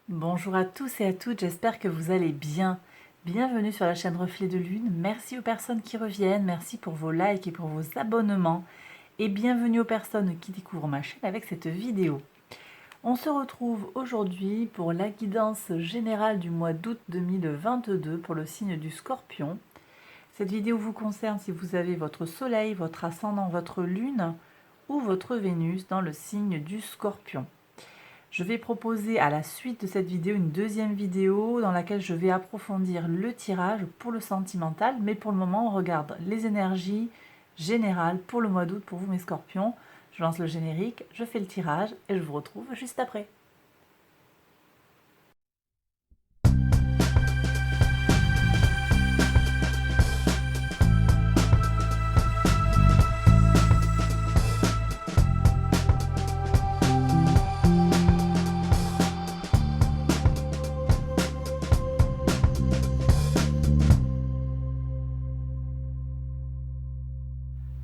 Bonjour à tous et à toutes, j'espère que vous allez bien. Bienvenue sur la chaîne Reflet de Lune. Merci aux personnes qui reviennent, merci pour vos likes et pour vos abonnements. Et bienvenue aux personnes qui découvrent ma chaîne avec cette vidéo. On se retrouve aujourd'hui pour la guidance générale du mois d'août 2022 pour le signe du Scorpion. Cette vidéo vous concerne si vous avez votre soleil, votre ascendant, votre lune ou votre Vénus dans le signe du Scorpion. Je vais proposer à la suite de cette vidéo une deuxième vidéo dans laquelle je vais approfondir le tirage pour le sentimental. Mais pour le moment, on regarde les énergies générales pour le mois d'août pour vous mes scorpions. Je lance le générique, je fais le tirage et je vous retrouve juste après.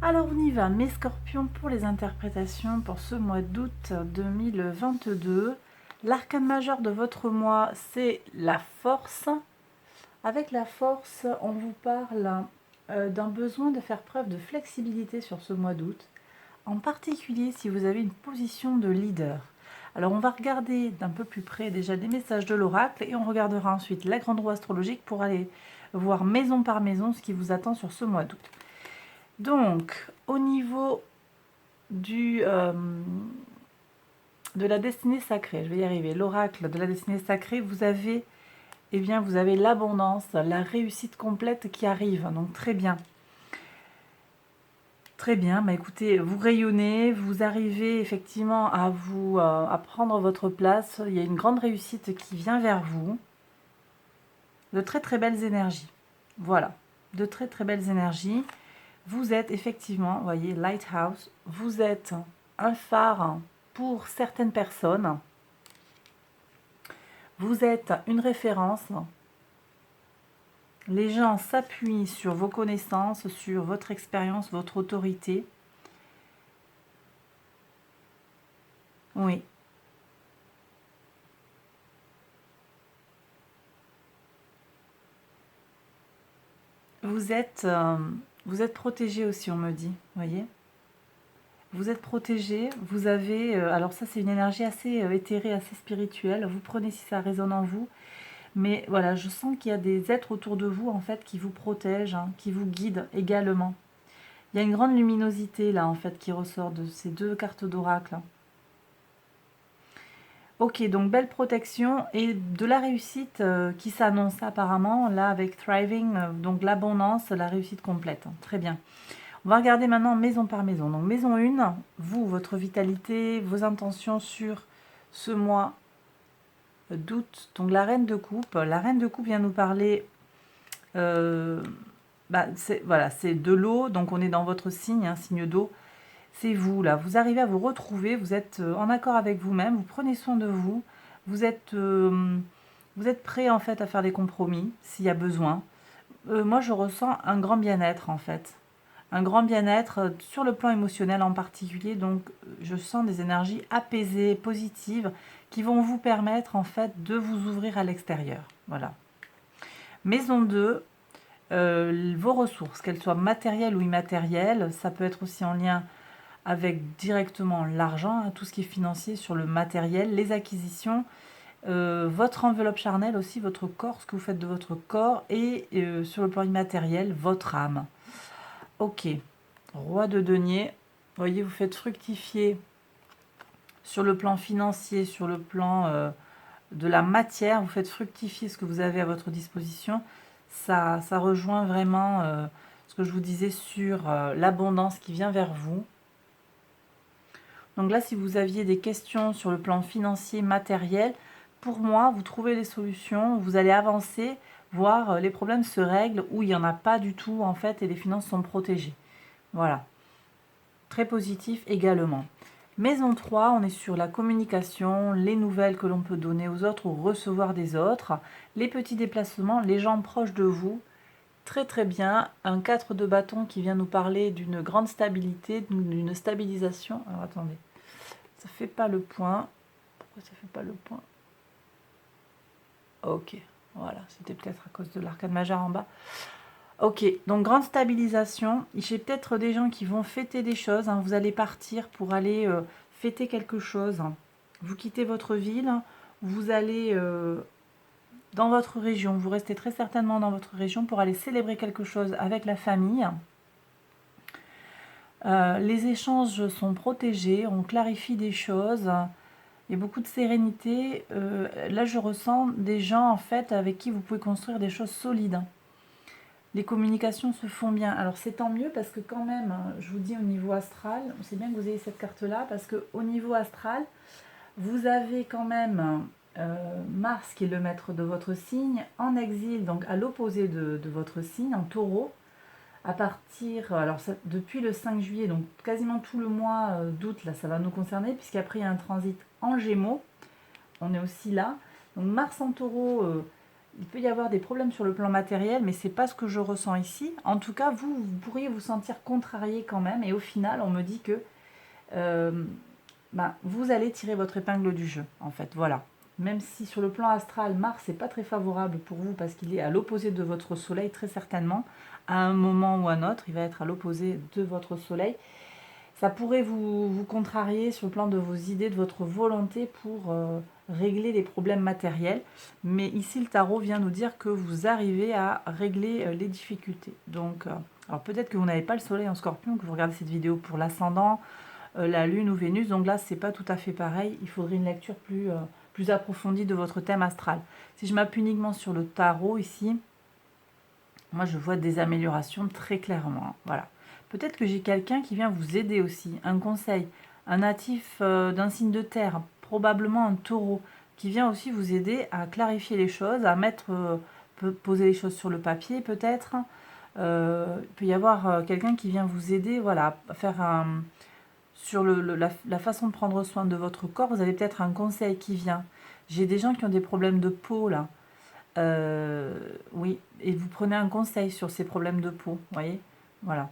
Alors on y va, mes scorpions, pour les interprétations pour ce mois d'août 2022. L'arcane majeur de votre mois, c'est la force. Avec la force, on vous parle d'un besoin de faire preuve de flexibilité sur ce mois d'août, en particulier si vous avez une position de leader. Alors on va regarder d'un peu plus près déjà des messages de l'oracle et on regardera ensuite la grande roue astrologique pour aller voir maison par maison ce qui vous attend sur ce mois d'août. Donc au niveau de la destinée sacrée, je vais y arriver, l'oracle de la destinée sacrée, vous avez l'abondance, la réussite complète qui arrive, donc très bien. Très bien, bah écoutez, vous rayonnez, vous arrivez effectivement à prendre votre place, il y a une grande réussite qui vient vers vous, de très très belles énergies, voilà, de très très belles énergies. Vous êtes effectivement, vous voyez, Lighthouse, vous êtes un phare pour certaines personnes, vous êtes une référence. Les gens s'appuient sur vos connaissances, sur votre expérience, votre autorité. Oui. Vous êtes protégé aussi, on me dit, voyez. Vous êtes protégé, vous avez... alors ça, c'est une énergie assez éthérée, assez spirituelle. Vous prenez si ça résonne en vous. Mais voilà, je sens qu'il y a des êtres autour de vous, en fait, qui vous protègent, hein, qui vous guident également. Il y a une grande luminosité, là, en fait, qui ressort de ces deux cartes d'oracle. Ok, donc belle protection et de la réussite qui s'annonce apparemment, là, avec Thriving, donc l'abondance, la réussite complète. Très bien. On va regarder maintenant maison par maison. Donc maison 1, vous, votre vitalité, vos intentions sur ce mois d'août. Donc la reine de coupe. La reine de coupe vient nous parler... voilà, c'est de l'eau, donc on est dans votre signe, hein, signe d'eau. C'est vous, là. Vous arrivez à vous retrouver, vous êtes en accord avec vous-même, vous prenez soin de vous, vous êtes prêt, en fait, à faire des compromis, s'il y a besoin. Moi, je ressens un grand bien-être, en fait. Un grand bien-être sur le plan émotionnel en particulier. Donc, je sens des énergies apaisées, positives, qui vont vous permettre, en fait, de vous ouvrir à l'extérieur. Voilà. Maison 2, vos ressources, qu'elles soient matérielles ou immatérielles, ça peut être aussi en lien avec directement l'argent, hein, tout ce qui est financier sur le matériel, les acquisitions, votre enveloppe charnelle aussi, votre corps, ce que vous faites de votre corps, et sur le plan immatériel, votre âme. Ok, roi de denier, vous voyez, vous faites fructifier sur le plan financier, sur le plan de la matière, vous faites fructifier ce que vous avez à votre disposition. Ça rejoint vraiment ce que je vous disais sur l'abondance qui vient vers vous. Donc là, si vous aviez des questions sur le plan financier, matériel, pour moi, vous trouvez les solutions, vous allez avancer, voir les problèmes se règlent ou il n'y en a pas du tout en fait et les finances sont protégées. Voilà. Très positif également. Maison 3, on est sur la communication, les nouvelles que l'on peut donner aux autres ou recevoir des autres, les petits déplacements, les gens proches de vous. Très très bien. Un 4 de bâton qui vient nous parler d'une grande stabilité, d'une stabilisation. Alors attendez. Ça fait pas le point. Pourquoi ça fait pas le point? Ok, voilà, c'était peut-être à cause de l'arcade majeure en bas. Ok, donc grande stabilisation. J'ai peut-être des gens qui vont fêter des choses, hein. Vous allez partir pour aller fêter quelque chose. Vous quittez votre ville, vous allez dans votre région. Vous restez très certainement dans votre région pour aller célébrer quelque chose avec la famille. Les échanges sont protégés, on clarifie des choses. Il y a beaucoup de sérénité. Là, je ressens des gens en fait avec qui vous pouvez construire des choses solides. Les communications se font bien. Alors c'est tant mieux parce que quand même, je vous dis au niveau astral, c'est bien que vous ayez cette carte-là parce que au niveau astral, vous avez quand même Mars qui est le maître de votre signe en exil, donc à l'opposé de votre signe, en taureau. À partir, alors ça, depuis le 5 juillet, donc quasiment tout le mois d'août, là ça va nous concerner, puisqu'après il y a un transit en Gémeaux, on est aussi là. Donc Mars en taureau, il peut y avoir des problèmes sur le plan matériel, mais c'est pas ce que je ressens ici. En tout cas, vous pourriez vous sentir contrarié quand même, et au final, on me dit que vous allez tirer votre épingle du jeu, en fait, voilà. Même si sur le plan astral, Mars n'est pas très favorable pour vous parce qu'il est à l'opposé de votre soleil, très certainement, à un moment ou à un autre, il va être à l'opposé de votre soleil. Ça pourrait vous contrarier sur le plan de vos idées, de votre volonté pour régler les problèmes matériels. Mais ici, le tarot vient nous dire que vous arrivez à régler les difficultés. Donc, alors peut-être que vous n'avez pas le soleil en scorpion, que vous regardez cette vidéo pour l'ascendant, la lune ou Vénus. Donc là, c'est pas tout à fait pareil. Il faudrait une lecture plus approfondie de votre thème astral. Si je m'appuie uniquement sur le tarot ici, moi je vois des améliorations très clairement. Voilà. Peut-être que j'ai quelqu'un qui vient vous aider aussi, un conseil, un natif d'un signe de terre, probablement un taureau, qui vient aussi vous aider à clarifier les choses, à poser les choses sur le papier peut-être. Il peut y avoir quelqu'un qui vient vous aider, voilà, à faire sur la façon de prendre soin de votre corps. Vous avez peut-être un conseil qui vient. J'ai des gens qui ont des problèmes de peau là. Oui, et vous prenez un conseil sur ces problèmes de peau, voyez, voilà.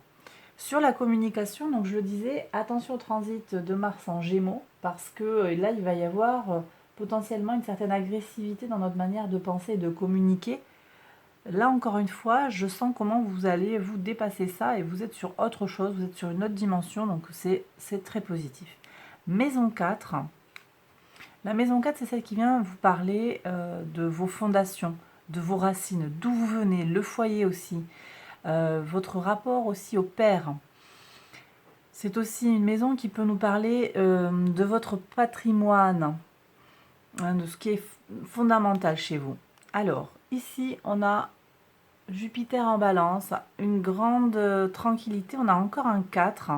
Sur la communication, donc je le disais, attention au transit de Mars en Gémeaux, parce que là, il va y avoir potentiellement une certaine agressivité dans notre manière de penser et de communiquer. Là, encore une fois, je sens comment vous allez vous dépasser ça et vous êtes sur autre chose, vous êtes sur une autre dimension, donc c'est très positif. Maison 4. La maison 4, c'est celle qui vient vous parler de vos fondations, de vos racines, d'où vous venez, le foyer aussi, votre rapport aussi au père. C'est aussi une maison qui peut nous parler de votre patrimoine, hein, de ce qui est fondamental chez vous. Alors, ici, on a Jupiter en balance, une grande tranquillité, on a encore un 4.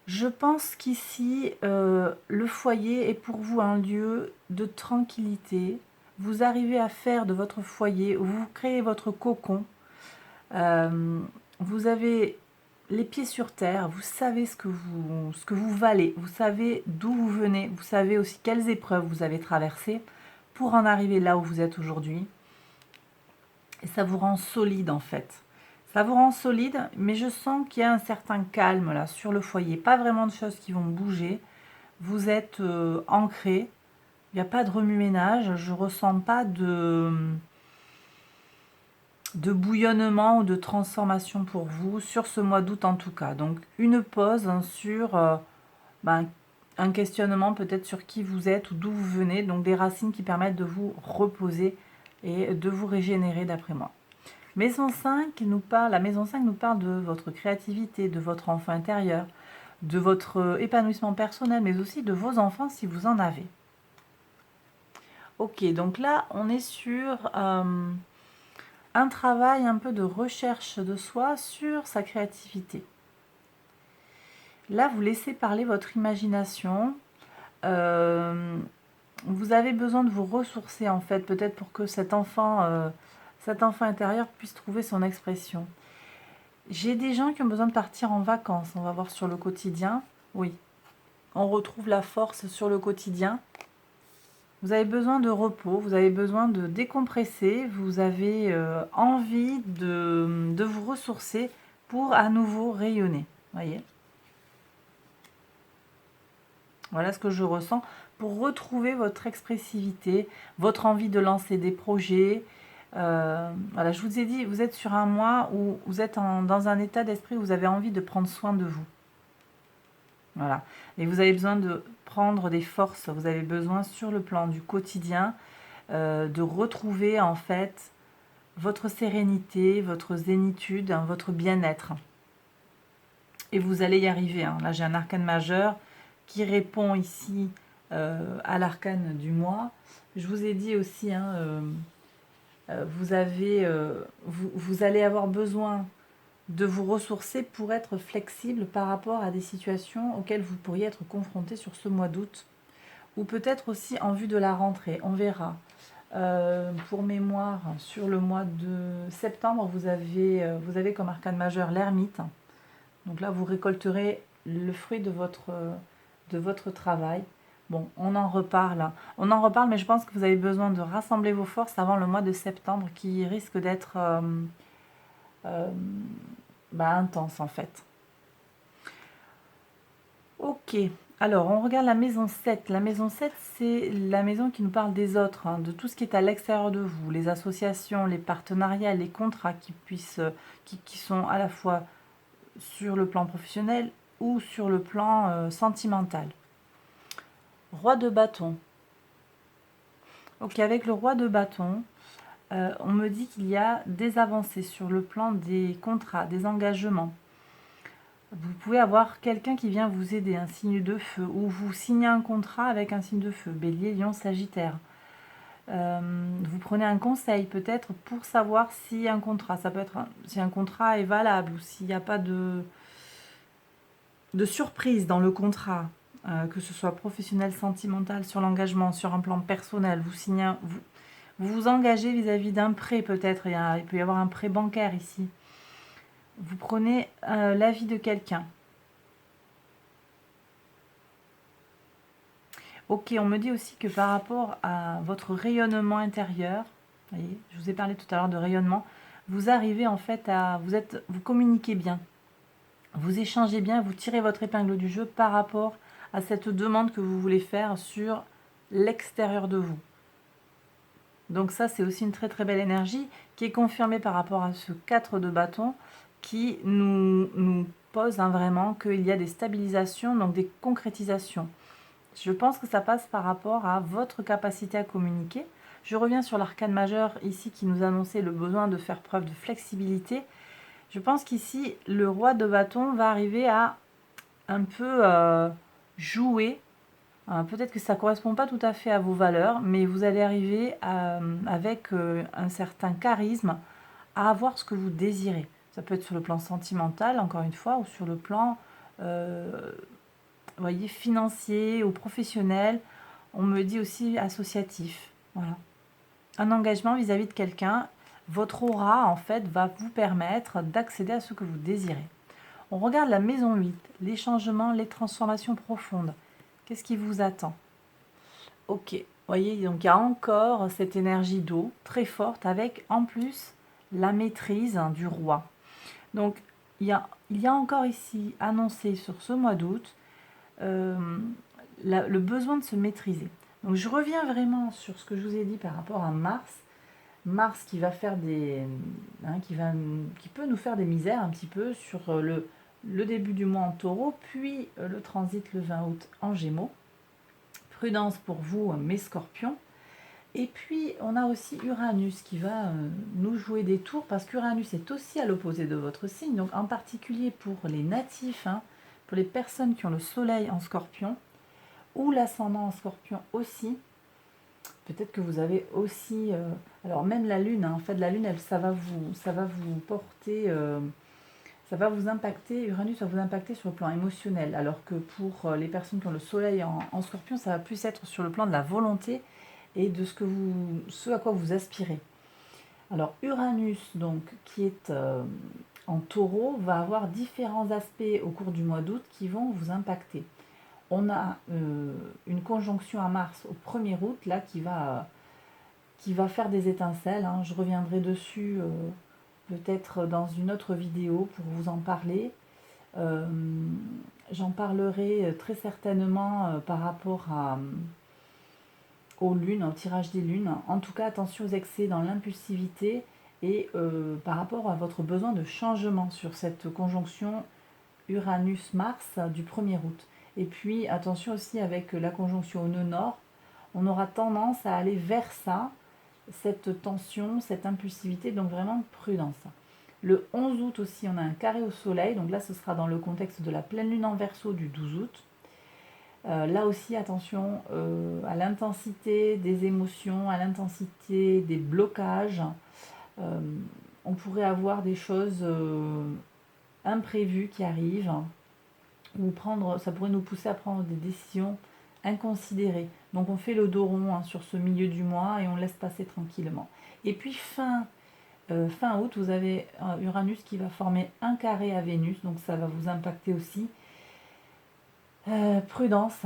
Je pense qu'ici, le foyer est pour vous un lieu de tranquillité. Vous arrivez à faire de votre foyer, vous créez votre cocon. Vous avez les pieds sur terre, vous savez ce que vous valez, vous savez d'où vous venez, vous savez aussi quelles épreuves vous avez traversées pour en arriver là où vous êtes aujourd'hui. Et ça vous rend solide en fait. Ça vous rend solide, mais je sens qu'il y a un certain calme là sur le foyer. Pas vraiment de choses qui vont bouger. Vous êtes ancré. Il n'y a pas de remue-ménage. Je ne ressens pas de bouillonnement ou de transformation pour vous sur ce mois d'août en tout cas. Donc une pause sur un questionnement peut-être sur qui vous êtes ou d'où vous venez. Donc des racines qui permettent de vous reposer et de vous régénérer d'après moi. Maison 5 nous parle, la maison 5 nous parle de votre créativité, de votre enfant intérieur, de votre épanouissement personnel, mais aussi de vos enfants si vous en avez. Ok, donc là, on est sur un travail un peu de recherche de soi sur sa créativité. Là, vous laissez parler votre imagination. Vous avez besoin de vous ressourcer, en fait, peut-être pour que cet enfant intérieur puisse trouver son expression. J'ai des gens qui ont besoin de partir en vacances. On va voir sur le quotidien. Oui, on retrouve la force sur le quotidien. Vous avez besoin de repos, vous avez besoin de décompresser, vous avez envie de vous ressourcer pour à nouveau rayonner. Voyez ? Voilà ce que je ressens. pour retrouver votre expressivité, votre envie de lancer des projets. Voilà, je vous ai dit, vous êtes sur un mois où vous êtes dans un état d'esprit où vous avez envie de prendre soin de vous. Voilà. Et vous avez besoin de prendre des forces, vous avez besoin sur le plan du quotidien de retrouver en fait votre sérénité, votre zénitude, hein, votre bien-être. Et vous allez y arriver. Hein. Là, j'ai un arcane majeur qui répond ici à l'arcane du mois. Je vous ai dit aussi, hein, vous allez avoir besoin de vous ressourcer pour être flexible par rapport à des situations auxquelles vous pourriez être confronté sur ce mois d'août. Ou peut-être aussi en vue de la rentrée, on verra. Pour mémoire, sur le mois de septembre, vous avez comme arcane majeur l'ermite. Donc là, vous récolterez le fruit de votre travail. Bon, on en reparle. On en reparle, mais je pense que vous avez besoin de rassembler vos forces avant le mois de septembre qui risque d'être intense en fait. Ok, alors on regarde la maison 7. La maison 7, c'est la maison qui nous parle des autres, hein, de tout ce qui est à l'extérieur de vous, les associations, les partenariats, les contrats qui sont à la fois sur le plan professionnel ou sur le plan sentimental. Roi de bâton. Ok, avec le roi de bâton, on me dit qu'il y a des avancées sur le plan des contrats, des engagements. Vous pouvez avoir quelqu'un qui vient vous aider, un signe de feu, ou vous signez un contrat avec un signe de feu, Bélier, Lion, Sagittaire. Vous prenez un conseil peut-être pour savoir si un contrat, ça peut être si un contrat est valable ou s'il n'y a pas de surprise dans le contrat, que ce soit professionnel, sentimental, sur l'engagement, sur un plan personnel. Vous vous engagez vis-à-vis d'un prêt peut-être, il peut y avoir un prêt bancaire ici. Vous prenez l'avis de quelqu'un. Ok, on me dit aussi que par rapport à votre rayonnement intérieur, voyez, je vous ai parlé tout à l'heure de rayonnement, vous arrivez en fait vous communiquez bien, vous échangez bien, vous tirez votre épingle du jeu par rapport à cette demande que vous voulez faire sur l'extérieur de vous. Donc ça, c'est aussi une très très belle énergie qui est confirmée par rapport à ce 4 de bâton qui nous pose vraiment qu'il y a des stabilisations, donc des concrétisations. Je pense que ça passe par rapport à votre capacité à communiquer. Je reviens sur l'arcane majeur ici qui nous annonçait le besoin de faire preuve de flexibilité. Je pense qu'ici, le roi de bâton va arriver à un peu jouer. Peut-être que ça ne correspond pas tout à fait à vos valeurs, mais vous allez arriver avec un certain charisme à avoir ce que vous désirez. Ça peut être sur le plan sentimental, encore une fois, ou sur le plan voyez, financier ou professionnel. On me dit aussi associatif. Voilà. Un engagement vis-à-vis de quelqu'un. Votre aura, en fait, va vous permettre d'accéder à ce que vous désirez. On regarde la maison 8, les changements, les transformations profondes. Qu'est-ce qui vous attend? Ok, voyez, donc il y a encore cette énergie d'eau très forte avec en plus la maîtrise du roi. Donc il y a encore ici annoncé sur ce mois d'août le besoin de se maîtriser. Donc je reviens vraiment sur ce que je vous ai dit par rapport à Mars. Mars qui va faire qui peut nous faire des misères un petit peu sur le début du mois en Taureau, puis le transit le 20 août en Gémeaux. Prudence pour vous, mes Scorpions. Et puis on a aussi Uranus qui va nous jouer des tours parce qu'Uranus est aussi à l'opposé de votre signe, donc en particulier pour les natifs, pour les personnes qui ont le soleil en Scorpion ou l'ascendant en Scorpion aussi. Peut-être que vous avez aussi, alors même la lune, en fait la lune, ça va vous porter, ça va vous impacter, Uranus va vous impacter sur le plan émotionnel, alors que pour les personnes qui ont le soleil en Scorpion, ça va plus être sur le plan de la volonté et de ce à quoi vous aspirez. Alors Uranus, donc, qui est en Taureau, va avoir différents aspects au cours du mois d'août qui vont vous impacter. On a une conjonction à Mars au 1er août, là, qui va faire des étincelles. Je reviendrai dessus peut-être dans une autre vidéo pour vous en parler. J'en parlerai très certainement par rapport aux lunes, au tirage des lunes. En tout cas, attention aux excès dans l'impulsivité et par rapport à votre besoin de changement sur cette conjonction Uranus-Mars du 1er août. Et puis, attention aussi avec la conjonction au nœud nord, on aura tendance à aller vers ça, cette tension, cette impulsivité, donc vraiment prudence. Le 11 août aussi, on a un carré au soleil, donc là ce sera dans le contexte de la pleine lune en Verseau du 12 août. Là aussi, attention à l'intensité des émotions, à l'intensité des blocages. On pourrait avoir des choses imprévues qui arrivent, ou ça pourrait nous pousser à prendre des décisions inconsidérées. Donc on fait le dos rond sur ce milieu du mois et on laisse passer tranquillement. Et puis fin août, vous avez Uranus qui va former un carré à Vénus, donc ça va vous impacter aussi. Prudence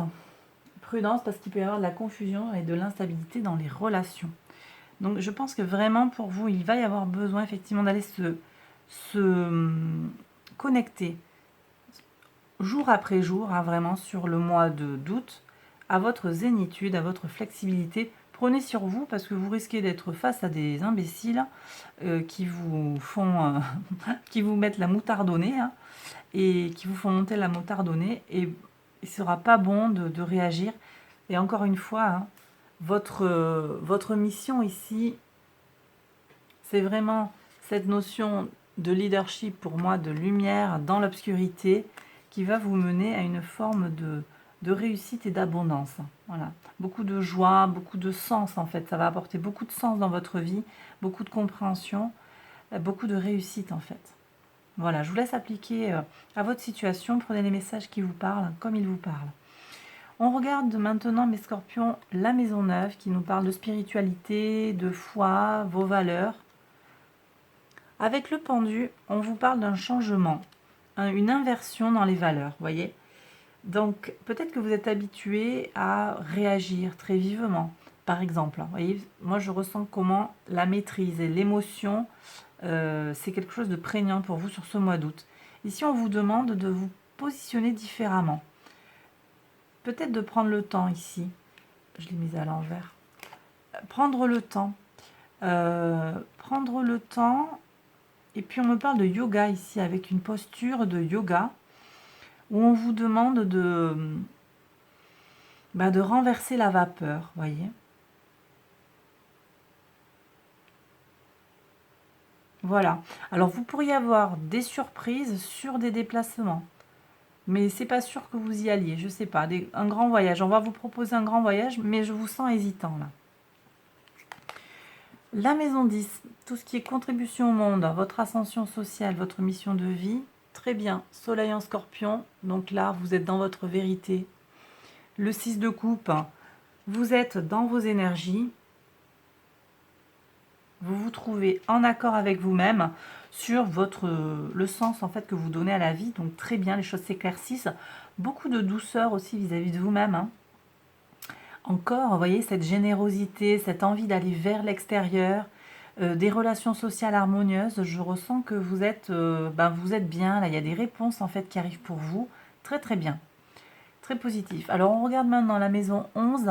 parce qu'il peut y avoir de la confusion et de l'instabilité dans les relations. Donc je pense que vraiment pour vous, il va y avoir besoin effectivement d'aller se connecter jour après jour, vraiment sur le mois d'août, à votre zénitude, à votre flexibilité. Prenez sur vous parce que vous risquez d'être face à des imbéciles qui vous font, qui vous mettent la moutarde au nez et qui vous font monter la moutarde au nez, et il ne sera pas bon de réagir. Et encore une fois, votre mission ici, c'est vraiment cette notion de leadership, pour moi, de lumière dans l'obscurité, qui va vous mener à une forme de réussite et d'abondance. Voilà. Beaucoup de joie, beaucoup de sens en fait. Ça va apporter beaucoup de sens dans votre vie, beaucoup de compréhension, beaucoup de réussite en fait. Voilà, je vous laisse appliquer à votre situation. Prenez les messages qui vous parlent comme ils vous parlent. On regarde maintenant, mes scorpions, la maison 9 qui nous parle de spiritualité, de foi, vos valeurs. Avec le pendu, on vous parle d'un changement, une inversion dans les valeurs, voyez. Donc, peut-être que vous êtes habitué à réagir très vivement. Par exemple, voyez, moi je ressens comment la maîtrise et l'émotion, c'est quelque chose de prégnant pour vous sur ce mois d'août. Ici, on vous demande de vous positionner différemment. Peut-être de prendre le temps ici. Je l'ai mise à l'envers. Prendre le temps. Prendre le temps. Et puis, on me parle de yoga ici, avec une posture de yoga, où on vous demande de renverser la vapeur, voyez. Voilà. Alors, vous pourriez avoir des surprises sur des déplacements. Mais c'est pas sûr que vous y alliez, je sais pas. Un grand voyage. On va vous proposer un grand voyage, mais je vous sens hésitant là. La maison 10, tout ce qui est contribution au monde, votre ascension sociale, votre mission de vie. Très bien. Soleil en Scorpion. Donc là, vous êtes dans votre vérité. Le 6 de coupe, vous êtes dans vos énergies. Vous vous trouvez en accord avec vous-même sur le sens en fait que vous donnez à la vie. Donc très bien, les choses s'éclaircissent. Beaucoup de douceur aussi vis-à-vis de vous-même. Encore, vous voyez, cette générosité, cette envie d'aller vers l'extérieur, des relations sociales harmonieuses. Je ressens que vous êtes bien. Là, il y a des réponses en fait qui arrivent pour vous. Très très bien. Très positif. Alors on regarde maintenant la maison 11,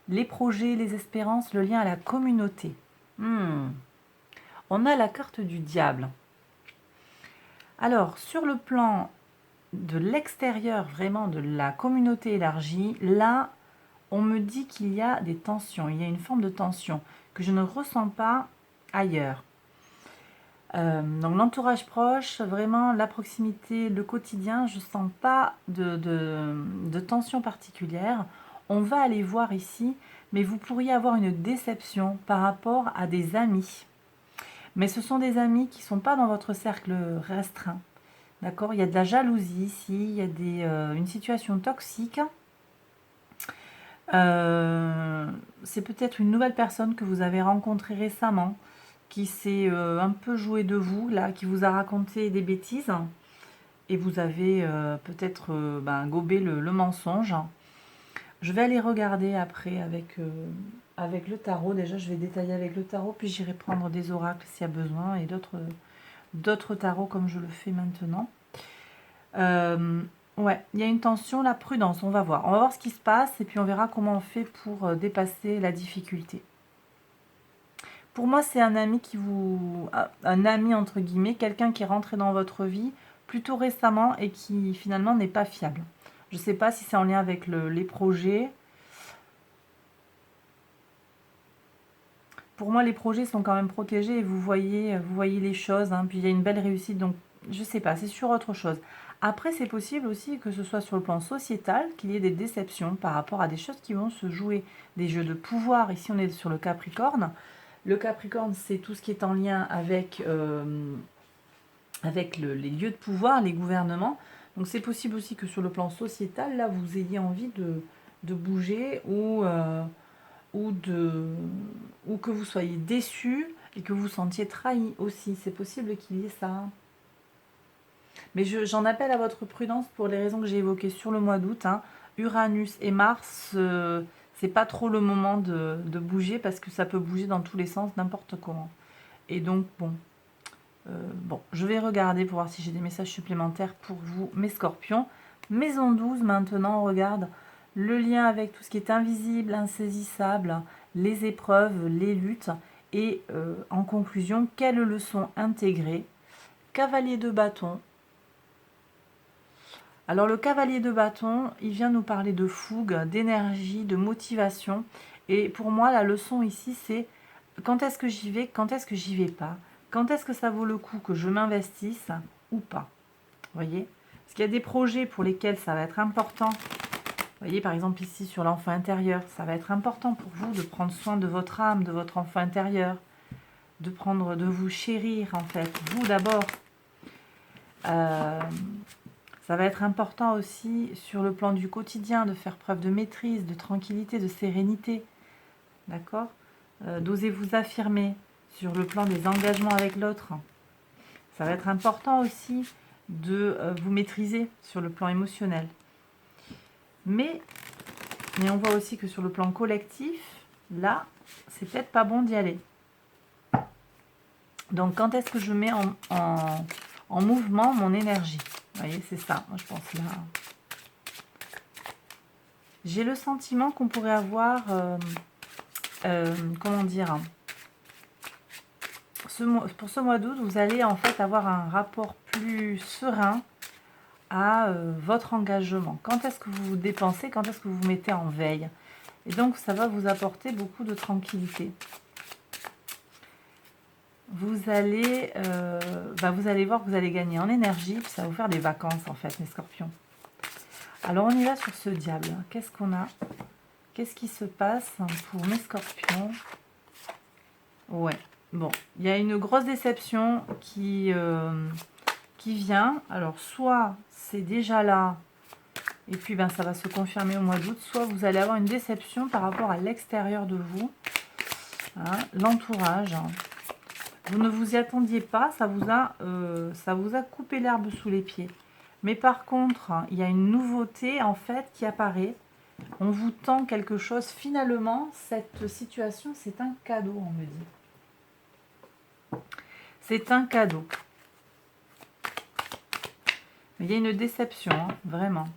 les projets, les espérances, le lien à la communauté. On a la carte du diable. Alors, sur le plan de l'extérieur, vraiment de la communauté élargie, là, on me dit qu'il y a des tensions, il y a une forme de tension que je ne ressens pas ailleurs. Donc l'entourage proche, vraiment la proximité, le quotidien, je ne sens pas de tension particulière. On va aller voir ici, mais vous pourriez avoir une déception par rapport à des amis. Mais ce sont des amis qui ne sont pas dans votre cercle restreint. D'accord? Il y a de la jalousie ici, il y a une situation toxique. C'est peut-être une nouvelle personne que vous avez rencontrée récemment, qui s'est un peu joué de vous, là, qui vous a raconté des bêtises, et vous avez peut-être gobé le mensonge. Je vais aller regarder après avec le tarot. Déjà, je vais détailler avec le tarot, puis j'irai prendre des oracles s'il y a besoin, et d'autres tarots comme je le fais maintenant. Ouais, il y a une tension, la prudence, on va voir. On va voir ce qui se passe et puis on verra comment on fait pour dépasser la difficulté. Pour moi, c'est un ami qui vous... Un ami, entre guillemets, quelqu'un qui est rentré dans votre vie plutôt récemment et qui finalement n'est pas fiable. Je ne sais pas si c'est en lien avec les projets. Pour moi, les projets sont quand même protégés et vous voyez les choses. Hein, puis il y a une belle réussite, donc je ne sais pas, c'est sur autre chose. Après, c'est possible aussi que ce soit sur le plan sociétal, qu'il y ait des déceptions par rapport à des choses qui vont se jouer. Des jeux de pouvoir, ici on est sur le Capricorne. Le Capricorne, c'est tout ce qui est en lien avec, les lieux de pouvoir, les gouvernements. Donc c'est possible aussi que sur le plan sociétal, là, vous ayez envie de bouger ou que vous soyez déçu et que vous vous sentiez trahi aussi. C'est possible qu'il y ait ça. Hein. Mais j'en appelle à votre prudence pour les raisons que j'ai évoquées sur le mois d'août. Hein. Uranus et Mars, c'est pas trop le moment de bouger parce que ça peut bouger dans tous les sens, n'importe comment. Et donc, bon, je vais regarder pour voir si j'ai des messages supplémentaires pour vous, mes scorpions. Maison 12, maintenant, on regarde le lien avec tout ce qui est invisible, insaisissable, les épreuves, les luttes. Et en conclusion, quelles leçons intégrer? Cavalier de bâton. Alors le cavalier de bâton, il vient nous parler de fougue, d'énergie, de motivation. Et pour moi, la leçon ici, c'est quand est-ce que j'y vais, quand est-ce que j'y vais pas, quand est-ce que ça vaut le coup que je m'investisse ou pas. Vous voyez? Parce qu'il y a des projets pour lesquels ça va être important. Vous voyez, par exemple ici sur l'enfant intérieur, ça va être important pour vous de prendre soin de votre âme, de votre enfant intérieur, de vous chérir en fait, vous d'abord. Ça va être important aussi sur le plan du quotidien, de faire preuve de maîtrise, de tranquillité, de sérénité. D'accord? D'oser vous affirmer sur le plan des engagements avec l'autre. Ça va être important aussi de vous maîtriser sur le plan émotionnel. Mais on voit aussi que sur le plan collectif, là, c'est peut-être pas bon d'y aller. Donc, quand est-ce que je mets en mouvement mon énergie? Vous voyez, c'est ça, moi je pense là. J'ai le sentiment qu'on pourrait avoir, comment dire, pour ce mois d'août, vous allez en fait avoir un rapport plus serein à votre engagement. Quand est-ce que vous vous dépensez, quand est-ce que vous vous mettez en veille? Et donc, ça va vous apporter beaucoup de tranquillité. Vous allez voir que vous allez gagner en énergie, puis ça va vous faire des vacances en fait, mes scorpions. Alors, on y va sur ce diable. Qu'est-ce qu'on a? Qu'est-ce qui se passe pour mes scorpions? Ouais, bon, il y a une grosse déception qui vient. Alors, soit c'est déjà là, et puis ça va se confirmer au mois d'août, soit vous allez avoir une déception par rapport à l'extérieur de vous, hein, l'entourage. Vous ne vous y attendiez pas, ça vous a coupé l'herbe sous les pieds. Mais par contre, il y a une nouveauté en fait qui apparaît. On vous tend quelque chose. Finalement, cette situation, c'est un cadeau, on me dit. C'est un cadeau. Mais il y a une déception, hein, vraiment.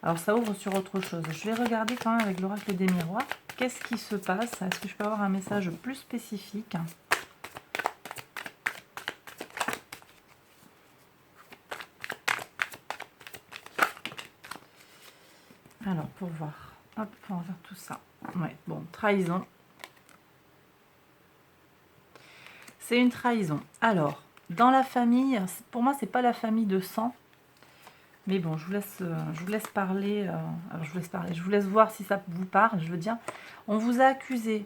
Alors, ça ouvre sur autre chose. Je vais regarder quand même avec l'oracle des miroirs. Qu'est-ce qui se passe? Est-ce que je peux avoir un message plus spécifique? Alors, pour voir. Hop, on va faire tout ça. Ouais, bon, trahison. C'est une trahison. Alors, dans la famille, pour moi, c'est pas la famille de sang. Mais bon, je vous laisse parler. Je vous laisse voir si ça vous parle. Je veux dire, on vous a accusé.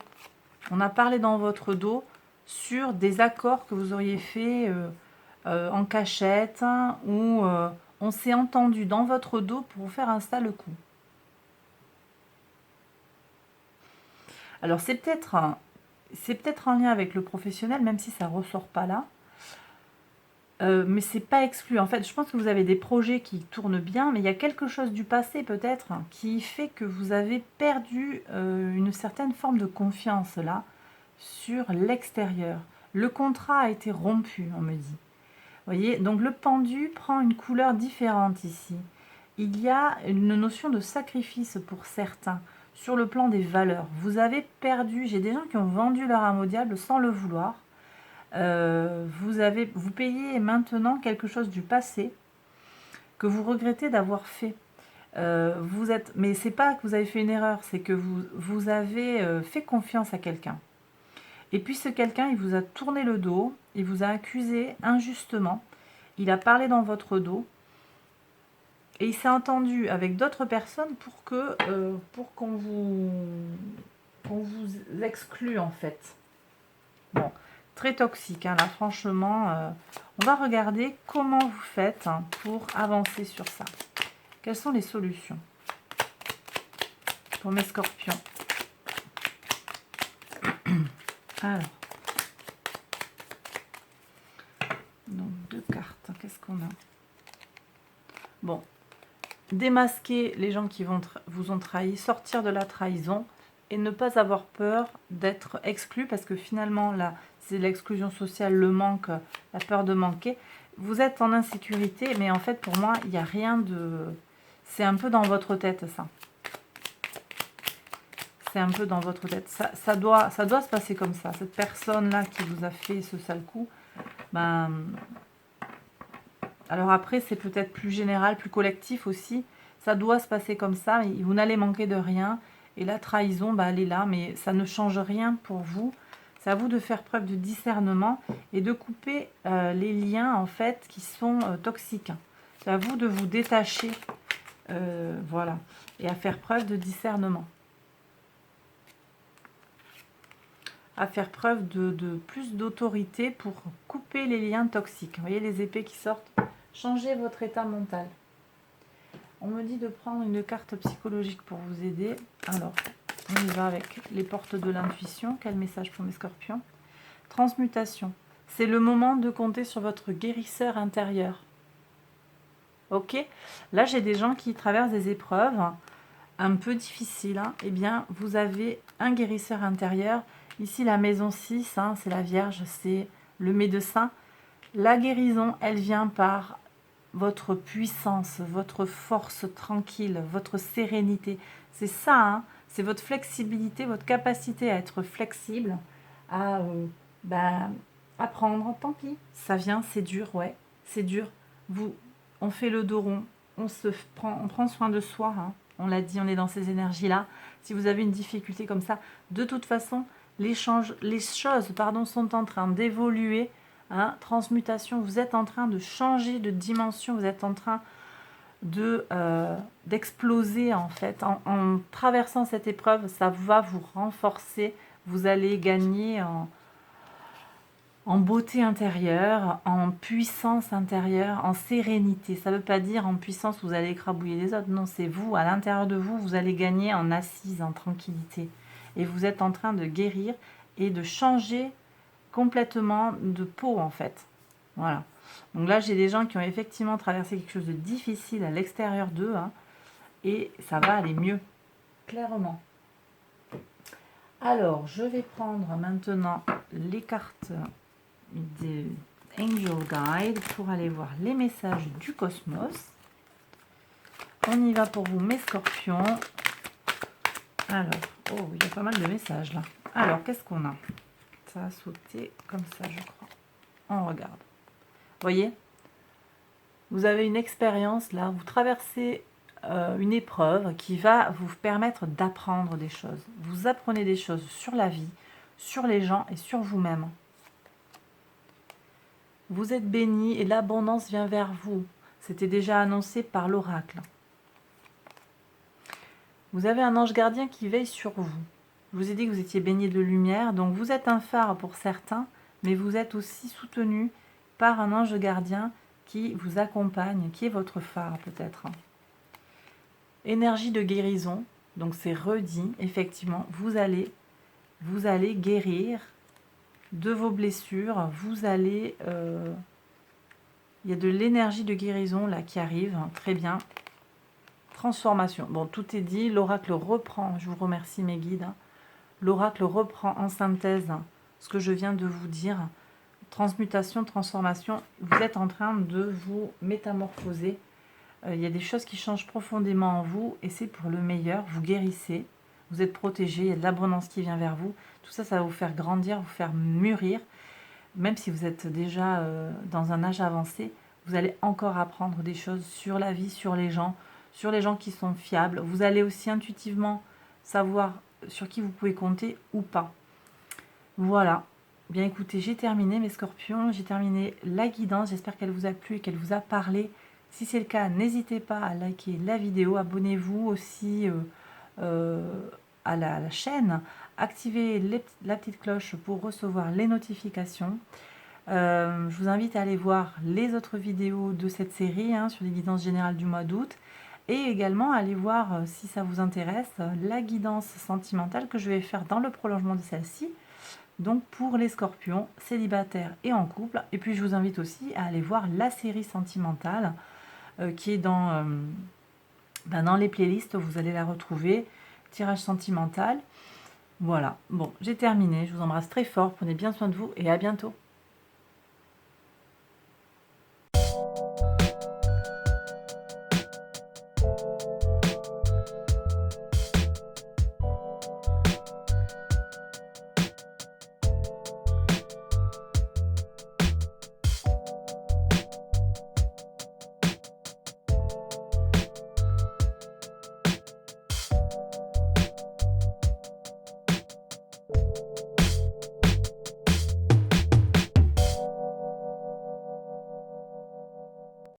On a parlé dans votre dos sur des accords que vous auriez fait en cachette, hein, ou on s'est entendu dans votre dos pour vous faire un sale coup. Alors c'est peut-être en lien avec le professionnel, même si ça ne ressort pas là. Mais c'est pas exclu. En fait, je pense que vous avez des projets qui tournent bien, mais il y a quelque chose du passé peut-être qui fait que vous avez perdu une certaine forme de confiance là sur l'extérieur. Le contrat a été rompu, on me dit. Voyez, donc le pendu prend une couleur différente ici. Il y a une notion de sacrifice pour certains sur le plan des valeurs. Vous avez perdu, j'ai des gens qui ont vendu leur âme au diable sans le vouloir. Vous payez maintenant quelque chose du passé que vous regrettez d'avoir fait. Mais c'est pas que vous avez fait une erreur, c'est que vous avez fait confiance à quelqu'un. Et puis ce quelqu'un, il vous a tourné le dos, il vous a accusé injustement, il a parlé dans votre dos, et il s'est entendu avec d'autres personnes pour qu'on vous exclue en fait. Bon, très toxique, hein, là franchement. On va regarder comment vous faites pour avancer sur ça. Quelles sont les solutions pour mes scorpions? Alors, donc 2 cartes, qu'est-ce qu'on a? Bon, démasquer les gens qui vous ont trahi, sortir de la trahison et ne pas avoir peur d'être exclu parce que finalement, là, c'est l'exclusion sociale, le manque, la peur de manquer. Vous êtes en insécurité, mais en fait, pour moi, il n'y a rien de... C'est un peu dans votre tête, ça. C'est un peu dans votre tête. Ça doit se passer comme ça. Cette personne-là qui vous a fait ce sale coup, ben... Alors après, c'est peut-être plus général, plus collectif aussi. Ça doit se passer comme ça. Vous n'allez manquer de rien. Et la trahison, ben, elle est là, mais ça ne change rien pour vous. C'est à vous de faire preuve de discernement et de couper les liens, en fait, qui sont toxiques. C'est à vous de vous détacher, voilà, et à faire preuve de discernement. À faire preuve de plus d'autorité pour couper les liens toxiques. Vous voyez les épées qui sortent. Changez votre état mental. On me dit de prendre une carte psychologique pour vous aider. Alors, on y va avec les portes de l'intuition. Quel message pour mes scorpions? Transmutation. C'est le moment de compter sur votre guérisseur intérieur. Ok? Là, j'ai des gens qui traversent des épreuves un peu difficiles. Hein. Eh bien, vous avez un guérisseur intérieur. Ici, la maison 6, hein, c'est la Vierge, c'est le médecin. La guérison, elle vient par votre puissance, votre force tranquille, votre sérénité. C'est ça, hein, c'est votre flexibilité, votre capacité à être flexible, à apprendre. Tant pis, ça vient, c'est dur, ouais, c'est dur. On fait le dos rond, on prend soin de soi, hein. On l'a dit, on est dans ces énergies-là. Si vous avez une difficulté comme ça, de toute façon, les choses sont en train d'évoluer. Hein, transmutation, vous êtes en train de changer de dimension, vous êtes en train d'exploser en fait. En traversant cette épreuve, ça va vous renforcer, vous allez gagner en beauté intérieure, en puissance intérieure, en sérénité. Ça ne veut pas dire en puissance vous allez écrabouiller les autres, non, c'est vous, à l'intérieur de vous, vous allez gagner en assise, en tranquillité. Et vous êtes en train de guérir et de changer complètement de peau en fait. Voilà. Donc là, j'ai des gens qui ont effectivement traversé quelque chose de difficile à l'extérieur d'eux, hein, et ça va aller mieux, clairement. Alors, je vais prendre maintenant les cartes des Angel Guide pour aller voir les messages du cosmos. On y va pour vous, mes scorpions. Alors, oh, il y a pas mal de messages là. Alors, qu'est-ce qu'on a? Ça a sauté comme ça, je crois. On regarde. Voyez, vous avez une expérience là, vous traversez une épreuve qui va vous permettre d'apprendre des choses. Vous apprenez des choses sur la vie, sur les gens et sur vous-même. Vous êtes bénis et l'abondance vient vers vous. C'était déjà annoncé par l'oracle. Vous avez un ange gardien qui veille sur vous. Je vous ai dit que vous étiez baigné de lumière, donc vous êtes un phare pour certains, mais vous êtes aussi soutenu par un ange gardien qui vous accompagne, qui est votre phare peut-être. Énergie de guérison, donc c'est redit, effectivement, vous allez guérir de vos blessures, vous allez... il y a de l'énergie de guérison là qui arrive, très bien. Transformation, bon tout est dit, l'oracle reprend, je vous remercie mes guides, hein. L'oracle reprend en synthèse ce que je viens de vous dire. transmutation, transformation. Vous êtes en train de vous métamorphoser. Il y a des choses qui changent profondément en vous et c'est pour le meilleur. Vous guérissez, vous êtes protégé, il y a de l'abondance qui vient vers vous. Tout ça, ça va vous faire grandir, vous faire mûrir. Même si vous êtes déjà dans un âge avancé, vous allez encore apprendre des choses sur la vie, sur les gens qui sont fiables. Vous allez aussi intuitivement savoir sur qui vous pouvez compter ou pas. Voilà. Bien écoutez, j'ai terminé mes scorpions, j'ai terminé la guidance. J'espère qu'elle vous a plu et qu'elle vous a parlé. Si c'est le cas, n'hésitez pas à liker la vidéo. Abonnez-vous aussi à la chaîne. Activez la petite cloche pour recevoir les notifications. Je vous invite à aller voir les autres vidéos de cette série sur les guidances générales du mois d'août. Et également à aller voir, si ça vous intéresse, la guidance sentimentale que je vais faire dans le prolongement de celle-ci. Donc pour les scorpions, célibataires et en couple. Et puis je vous invite aussi à aller voir la série sentimentale qui est dans les playlists. Vous allez la retrouver. Tirage sentimental. Voilà. Bon, j'ai terminé. Je vous embrasse très fort. Prenez bien soin de vous et à bientôt.